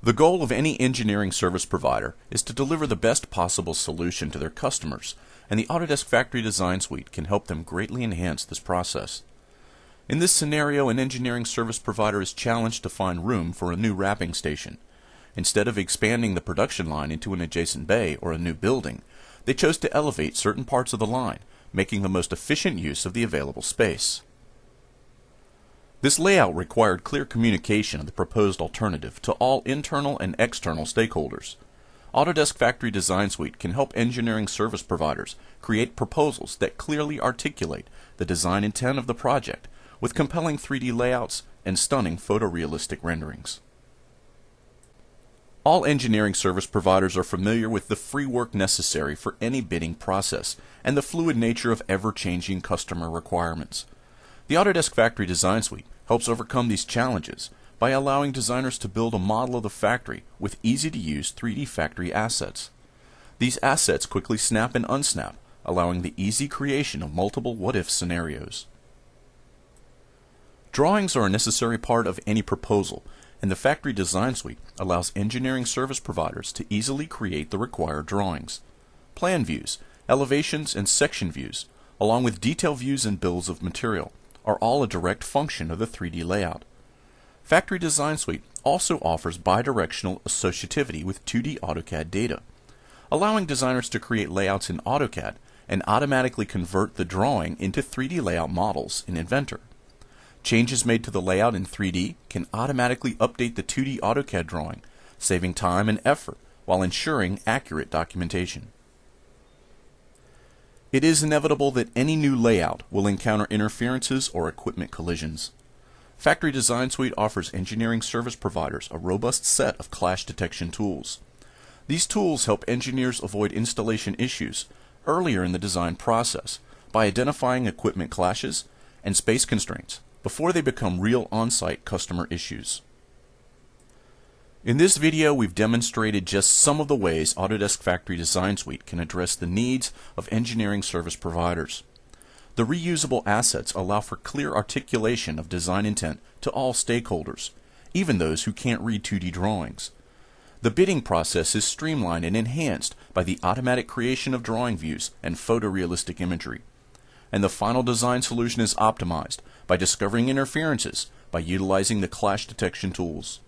The goal of any engineering service provider is to deliver the best possible solution to their customers, and the Autodesk Factory Design Suite can help them greatly enhance this process. In this scenario, an engineering service provider is challenged to find room for a new wrapping station. Instead of expanding the production line into an adjacent bay or a new building, they chose to elevate certain parts of the line, making the most efficient use of the available space. This layout required clear communication of the proposed alternative to all internal and external stakeholders. Autodesk Factory Design Suite can help engineering service providers create proposals that clearly articulate the design intent of the project with compelling 3D layouts and stunning photorealistic renderings. All engineering service providers are familiar with the free work necessary for any bidding process and the fluid nature of ever-changing customer requirements. The Autodesk Factory Design Suite helps overcome these challenges by allowing designers to build a model of the factory with easy-to-use 3D factory assets. These assets quickly snap and unsnap, allowing the easy creation of multiple what-if scenarios. Drawings are a necessary part of any proposal, and the Factory Design Suite allows engineering service providers to easily create the required drawings. Plan views, elevations, and section views, along with detail views and bills of material, are all a direct function of the 3D layout. Factory Design Suite also offers bidirectional associativity with 2D AutoCAD data, allowing designers to create layouts in AutoCAD and automatically convert the drawing into 3D layout models in Inventor. Changes made to the layout in 3D can automatically update the 2D AutoCAD drawing, saving time and effort while ensuring accurate documentation. It is inevitable that any new layout will encounter interferences or equipment collisions. Factory Design Suite offers engineering service providers a robust set of clash detection tools. These tools help engineers avoid installation issues earlier in the design process by identifying equipment clashes and space constraints before they become real on-site customer issues. In this video, we've demonstrated just some of the ways Autodesk Factory Design Suite can address the needs of engineering service providers. The reusable assets allow for clear articulation of design intent to all stakeholders, even those who can't read 2D drawings. The bidding process is streamlined and enhanced by the automatic creation of drawing views and photorealistic imagery. And the final design solution is optimized by discovering interferences by utilizing the clash detection tools.